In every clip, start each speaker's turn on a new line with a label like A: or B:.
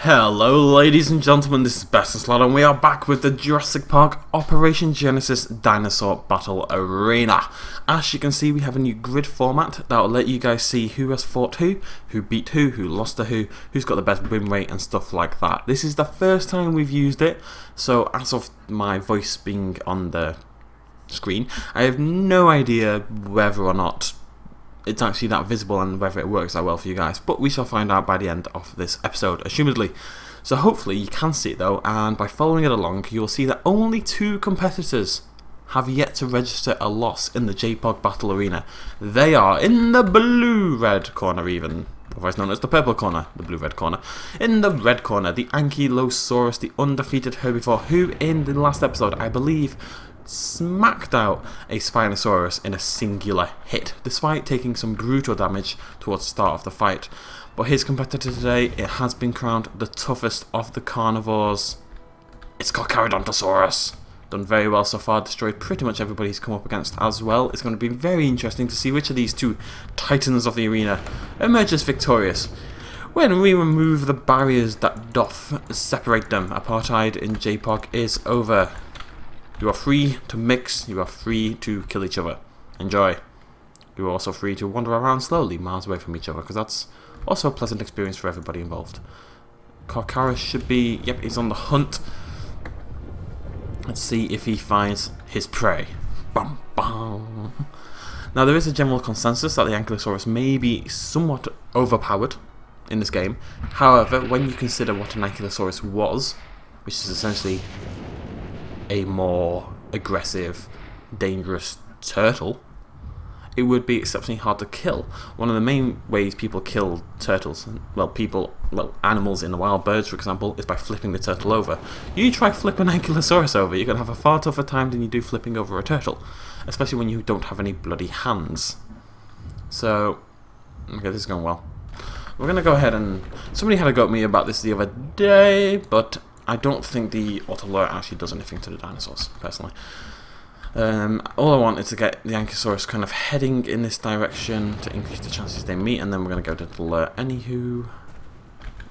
A: Hello ladies and gentlemen, this is BestInSlot and we are back with the Jurassic Park Operation Genesis Dinosaur Battle Arena. As you can see, we have a new grid format that will let you guys see who has fought who beat who lost to who's got the best win rate and stuff like that. This is the first time we've used it, so as of my voice being on the screen, I have no idea whether or not it's actually that visible and whether it works that well for you guys, but we shall find out by the end of this episode, assumedly. So hopefully you can see it though, and by following it along you'll see that only 2 competitors have yet to register a loss in the JPOG Battle Arena. They are in the blue-red corner, even otherwise known as the purple corner, the blue-red corner. In the red corner, the Ankylosaurus, the undefeated herbivore, who in the last episode, I believe, smacked out a Spinosaurus in a singular hit, despite taking some brutal damage towards the start of the fight. But his competitor today, it has been crowned the toughest of the carnivores. It's Carcharodontosaurus. Done very well so far, destroyed pretty much everybody he's come up against as well. It's going to be very interesting to see which of these 2 titans of the arena emerges victorious when we remove the barriers that doth separate them. Apartheid in JPOG is over. You are free to mix, you are free to kill each other. Enjoy. You are also free to wander around slowly, miles away from each other, because that's also a pleasant experience for everybody involved. Carcharodontosaurus should be, yep, he's on the hunt. Let's see if he finds his prey. Bum, bum. Now there is a general consensus that the Ankylosaurus may be somewhat overpowered in this game. However, when you consider what an Ankylosaurus was, which is essentially a more aggressive, dangerous turtle, it would be exceptionally hard to kill. One of the main ways people kill turtles, animals in the wild, birds for example, is by flipping the turtle over. You try flip an Ankylosaurus over, you're going to have a far tougher time than you do flipping over a turtle, especially when you don't have any bloody hands. So, okay, this is going well. We're going to go ahead and... Somebody had a go at me about this the other day, but I don't think the auto alert actually does anything to the dinosaurs, personally. All I want is to get the Ankylosaurus kind of heading in this direction to increase the chances they meet, and then we're going to go to the alert. Anywho,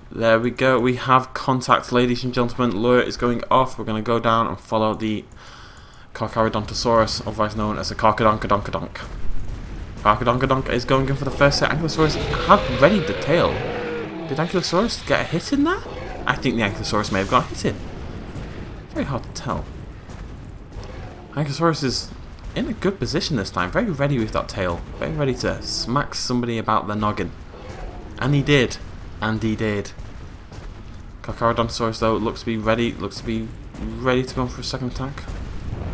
A: there we go. We have contact, ladies and gentlemen. Alert is going off. We're going to go down and follow the Carcharodontosaurus, otherwise known as the Carcharodontodonk. Carcharodontodonk is going in for the first set. Ankylosaurus had readied the tail. Did Ankylosaurus get a hit in there? I think the Ankylosaurus may have got hit in. Very hard to tell. Ankylosaurus is in a good position this time. Very ready with that tail. Very ready to smack somebody about the noggin. And he did. And he did. Carcharodontosaurus though looks to be ready. Looks to be ready to go for a second attack.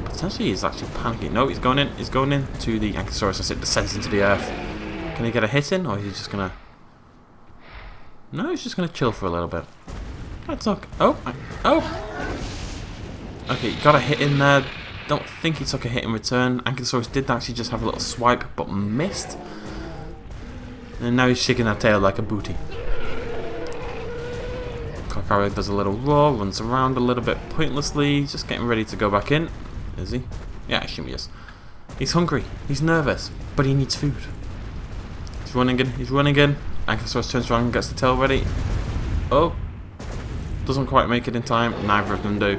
A: Potentially he's actually panicking. No, he's going in. He's going in to the Ankylosaurus as it descends into the earth. Can he get a hit in, or is he just gonna... No, he's just gonna chill for a little bit. Let's look. Oh! Okay, got a hit in there. Don't think he took a hit in return. Ankylosaurus did actually just have a little swipe, but missed. And now he's shaking that tail like a booty. Carcharodontosaurus does a little roar, runs around a little bit pointlessly, just getting ready to go back in. Is he? Yeah, I assume he is. He's hungry. He's nervous, but he needs food. He's running in. He's running in. Ankylosaurus turns around and gets the tail ready. Oh. Doesn't quite make it in time. Neither of them do.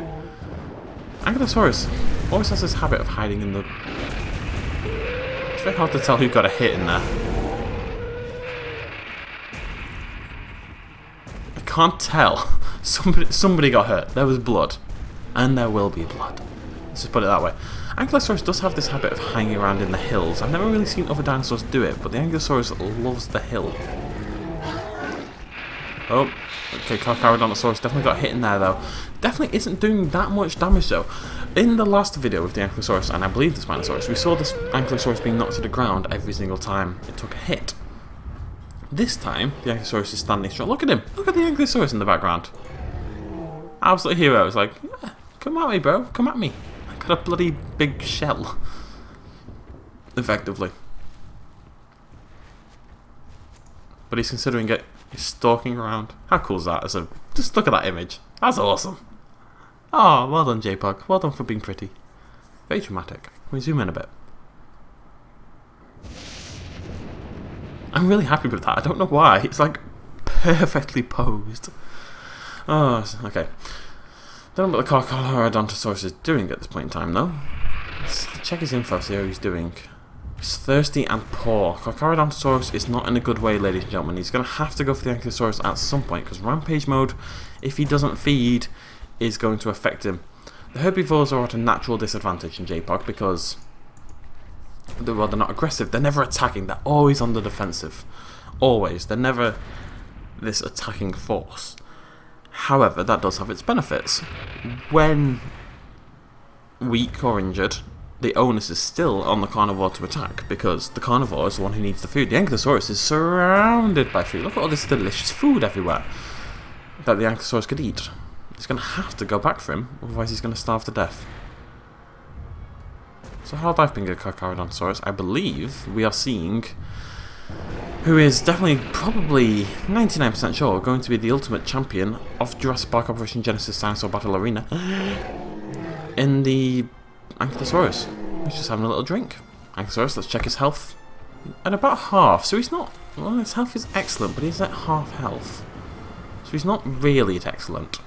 A: Ankylosaurus always has this habit of hiding in the... It's very hard to tell who got a hit in there. I can't tell. Somebody got hurt. There was blood. And there will be blood. Let's just put it that way. Ankylosaurus does have this habit of hanging around in the hills. I've never really seen other dinosaurs do it, but the Ankylosaurus loves the hill. Oh, okay, Carcharodontosaurus definitely got hit in there though. Definitely isn't doing that much damage though. In the last video with the Ankylosaurus, and I believe the Spinosaurus, we saw this Ankylosaurus being knocked to the ground every single time it took a hit. This time, the Ankylosaurus is standing strong. Look at him! Look at the Ankylosaurus in the background. Absolute hero. It's like, yeah, come at me bro, come at me. I got a bloody big shell. Effectively. But he's considering it. He's stalking around. How cool is that? Just look at that image. That's awesome. Oh, well done JPOG. Well done for being pretty. Very dramatic. Can we zoom in a bit? I'm really happy with that. I don't know why. It's like perfectly posed. Oh, okay. Don't know what the Carcharodontosaurus is doing at this point in time, though. Let's check his info, see how he's doing. He's thirsty and poor. Carcharodontosaurus is not in a good way, ladies and gentlemen. He's going to have to go for the Ankylosaurus at some point, because Rampage mode, if he doesn't feed, is going to affect him. The herbivores are at a natural disadvantage in JPOG because they're not aggressive. They're never attacking. They're always on the defensive. Always. They're never this attacking force. However, that does have its benefits. When weak or injured, the onus is still on the carnivore to attack, because the carnivore is the one who needs the food. The Ankylosaurus is surrounded by food. Look at all this delicious food everywhere that the Ankylosaurus could eat. It's going to have to go back for him, otherwise he's going to starve to death. So hard life being a Carcharodontosaurus, I believe we are seeing who is definitely, probably 99% sure, going to be the ultimate champion of Jurassic Park Operation Genesis Dinosaur Battle Arena in the Ankylosaurus. He's just having a little drink. Ankylosaurus, let's check his health. At about half, so he's not, well, his health is excellent, but he's at half health. So he's not really at excellent.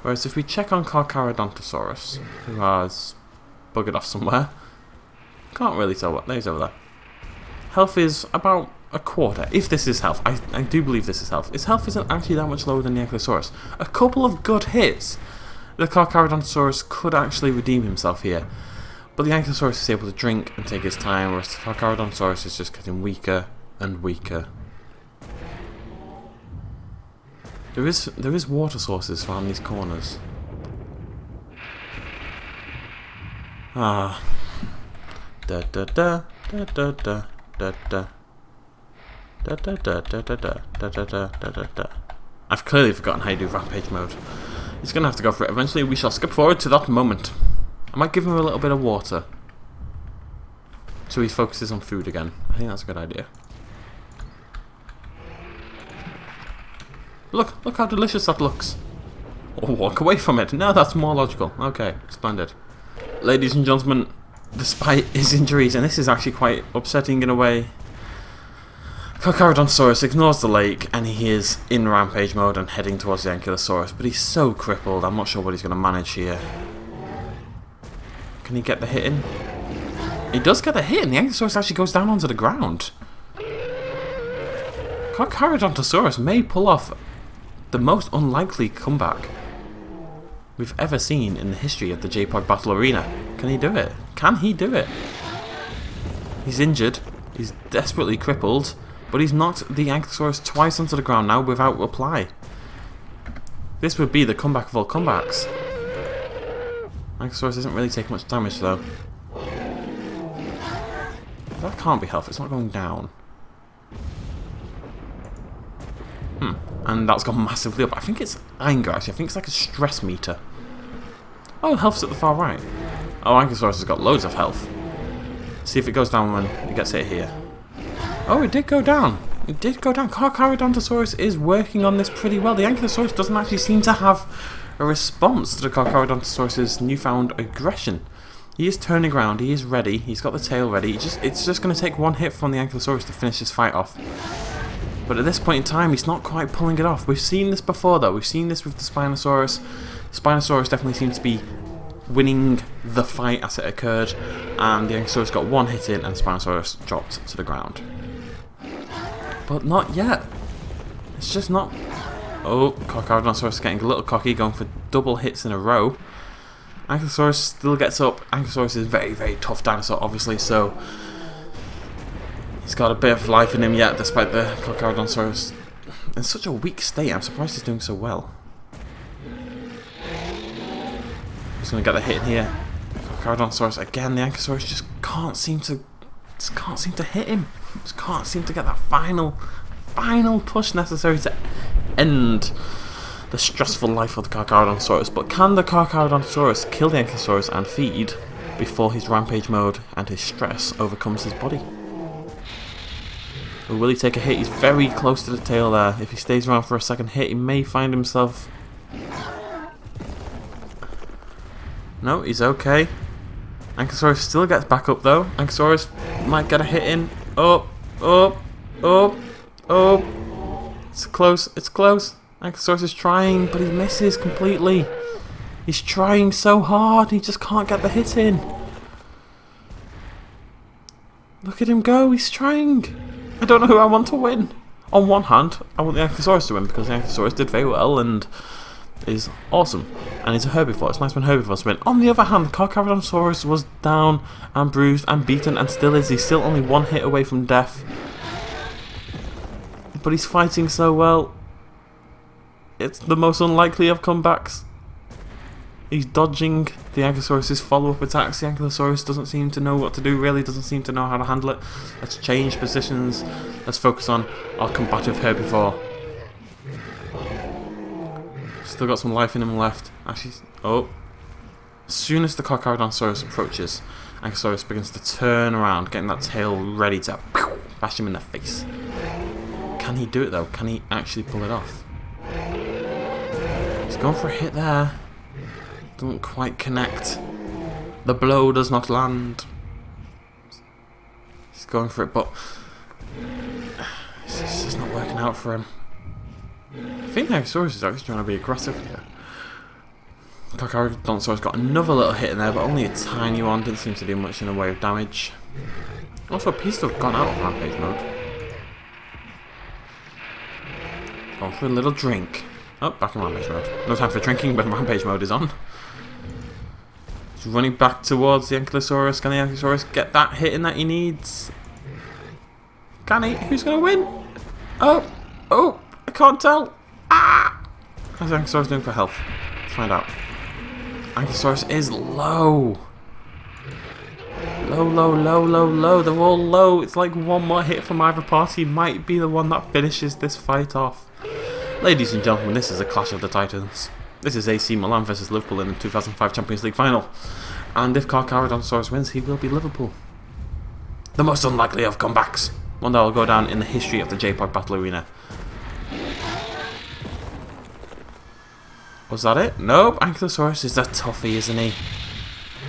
A: Whereas if we check on Carcharodontosaurus, who has buggered off somewhere, can't really tell what, he's over there. Health is about a quarter, if this is health. I do believe this is health. His health isn't actually that much lower than the Ankylosaurus. A couple of good hits, the Carcharodontosaurus could actually redeem himself here. But the Ankylosaurus is able to drink and take his time, whereas the Carcharodontosaurus is just getting weaker and weaker. There is water sources around these corners. Ah. Da da da da da da da da. Da da da da da da da da da da da. I've clearly forgotten how you do Rampage mode. He's gonna have to go for it. Eventually we shall skip forward to that moment. I might give him a little bit of water, so he focuses on food again. I think that's a good idea. Look how delicious that looks. Or walk away from it. No, that's more logical. Okay, splendid. Ladies and gentlemen, despite his injuries, and this is actually quite upsetting in a way, Carcharodontosaurus ignores the lake and he is in Rampage mode and heading towards the Ankylosaurus, but he's so crippled, I'm not sure what he's going to manage here. Can he get the hit in? He does get the hit, and the Ankylosaurus actually goes down onto the ground. Carcharodontosaurus may pull off the most unlikely comeback we've ever seen in the history of the JPOG Battle Arena. Can he do it? Can he do it? He's injured, he's desperately crippled, but he's knocked the Ankylosaurus twice onto the ground now without reply. This would be the comeback of all comebacks. Ankylosaurus doesn't really take much damage though. That can't be health, it's not going down. And that's gone massively up. I think it's anger actually, I think it's like a stress meter. Oh, health's at the far right. Oh, Ankylosaurus has got loads of health. See if it goes down when it gets hit here. Oh, it did go down. It did go down. Carcharodontosaurus is working on this pretty well. The Ankylosaurus doesn't actually seem to have a response to the Carcharodontosaurus' newfound aggression. He is turning around, he is ready, he's got the tail ready. It's just going to take one hit from the Ankylosaurus to finish this fight off. But at this point in time, he's not quite pulling it off. We've seen this before though, we've seen this with the Spinosaurus. Spinosaurus definitely seems to be winning the fight as it occurred, and the Ankylosaurus got one hit in and Spinosaurus dropped to the ground. But not yet. It's just not... Oh, Carcharodontosaurus is getting a little cocky, going for double hits in a row. Ankylosaurus still gets up. Ankylosaurus is a very, very tough dinosaur, obviously, so he's got a bit of life in him yet, despite the Carcharodontosaurus in such a weak state. I'm surprised he's doing so well. He's going to get the hit in here. Carcharodontosaurus again. The Ankylosaurus just can't seem to hit him. Just can't seem to get that final push necessary to end the stressful life of the Carcharodontosaurus. But can the Carcharodontosaurus kill the Ankylosaurus and feed before his rampage mode and his stress overcomes his body? Or will he take a hit? He's very close to the tail there. If he stays around for a second hit, he may find himself... No, he's okay. Ankylosaurus still gets back up though. Ankylosaurus might get a hit in. Oh. It's close, it's close. Ankylosaurus is trying, but he misses completely. He's trying so hard, he just can't get the hit in. Look at him go, he's trying. I don't know who I want to win. On one hand, I want the Ankylosaurus to win because the Ankylosaurus did very well and is awesome. And he's a herbivore, it's nice when herbivores win. On the other hand, Carcharodontosaurus was down and bruised and beaten and still is. He's still only one hit away from death. But he's fighting so well. It's the most unlikely of comebacks. He's dodging the Ankylosaurus' follow-up attacks. The Ankylosaurus doesn't seem to know what to do, really doesn't seem to know how to handle it. Let's change positions. Let's focus on our combative herbivore. Still got some life in him left. Actually, oh. As soon as the Carcharodontosaurus approaches, Ankylosaurus begins to turn around, getting that tail ready to bash him in the face. Can he do it though? Can he actually pull it off? He's going for a hit there. Doesn't quite connect. The blow does not land. He's going for it, but it's just not working out for him. I think the Ankylosaurus is actually trying to be aggressive here. Carcharodontosaurus got another little hit in there, but only a tiny one. Didn't seem to do much in the way of damage. Also, appears to have gone out of rampage mode. Going for a little drink. Oh, back in rampage mode. No time for drinking when rampage mode is on. He's running back towards the Ankylosaurus. Can the Ankylosaurus get that hit in that he needs? Can he? Who's going to win? Oh! Oh! I can't tell! Ah! How's the Ankylosaurus doing for health? Let's find out. Ankylosaurus is low! Low, low, low, low, low. They're all low. It's like one more hit from either party might be the one that finishes this fight off. Ladies and gentlemen, this is a clash of the titans. This is AC Milan versus Liverpool in the 2005 Champions League final. And if Carcharodontosaurus wins, he will be Liverpool. The most unlikely of comebacks. One that will go down in the history of the J-Park Battle Arena. Was that it? Nope, Ankylosaurus is a toughie, isn't he?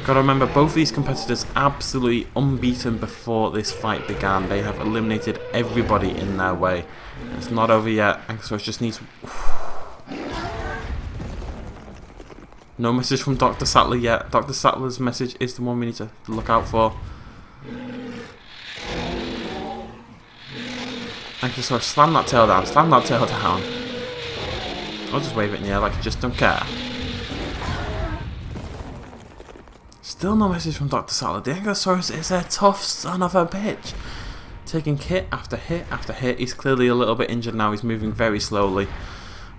A: Gotta remember, both these competitors absolutely unbeaten before this fight began. They have eliminated everybody in their way. It's not over yet. Ankylosaurus just needs... No message from Dr. Sattler yet. Dr. Sattler's message is the one we need to look out for. Ankylosaurus, slam that tail down. Slam that tail down. I'll just wave it in the air like you just don't care. Still no message from Dr. Sattler. The Ankylosaurus is a tough son of a bitch. Taking hit after hit after hit. He's clearly a little bit injured now. He's moving very slowly.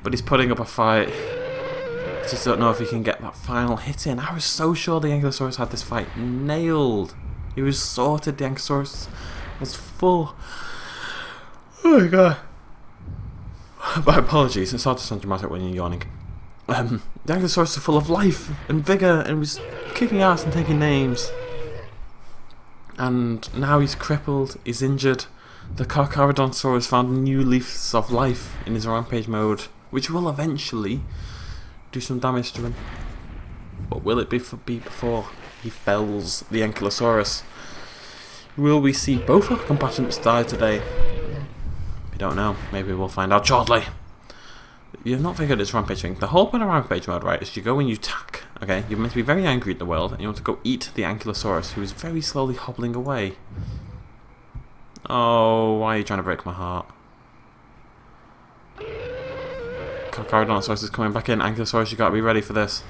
A: But he's putting up a fight. I just don't know if he can get that final hit in. I was so sure the Ankylosaurus had this fight nailed. He was sorted. The Ankylosaurus was full. Oh my god. My apologies. It's hard to sound dramatic when you're yawning. The Ankylosaurus is full of life and vigour and was kicking ass and taking names. And now he's crippled, he's injured. The Carcharodontosaurus found new leaves of life in his rampage mode, which will eventually do some damage to him. But will it be before he fells the Ankylosaurus? Will we see both our combatants die today? We don't know. Maybe we'll find out shortly. You've not figured this rampage thing. The whole point of rampage mode, right, is you go and you attack, okay? You're meant to be very angry at the world, and you want to go eat the Ankylosaurus, who is very slowly hobbling away. Oh, why are you trying to break my heart? Carcharodontosaurus is coming back in. Ankylosaurus, you gotta be ready for this.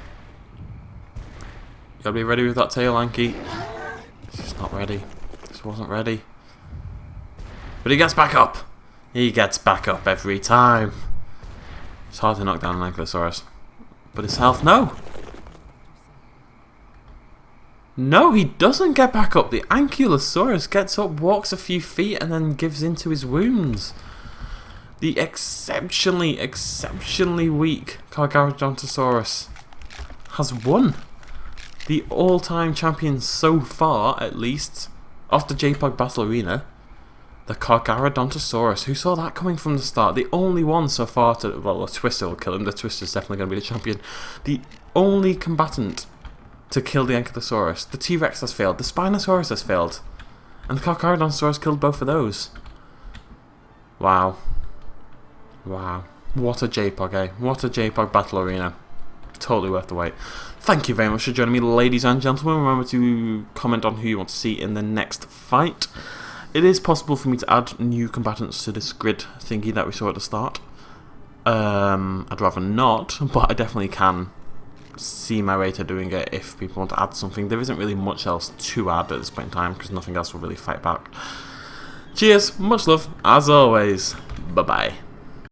A: You gotta be ready with that tail, Anky. He's just not ready. Just wasn't ready. But he gets back up. He gets back up every time. It's hard to knock down an Ankylosaurus. But his health, no! No, he doesn't get back up. The Ankylosaurus gets up, walks a few feet, and then gives into his wounds. The exceptionally weak Carcharodontosaurus has won. The all-time champion so far, at least, of the J-Park Battle Arena. The Carcharodontosaurus. Who saw that coming from the start? The only one so far to... Well, the Twister will kill him. The Twister's definitely going to be the champion. The only combatant to kill the Ankylosaurus. The T-Rex has failed. The Spinosaurus has failed. And the Carcharodontosaurus killed both of those. Wow. Wow. What a JPOG, eh? What a JPOG battle arena. Totally worth the wait. Thank you very much for joining me, ladies and gentlemen. Remember to comment on who you want to see in the next fight. It is possible for me to add new combatants to this grid thingy that we saw at the start. I'd rather not, but I definitely can see my way to doing it if people want to add something. There isn't really much else to add at this point in time because nothing else will really fight back. Cheers, much love, as always. Bye-bye.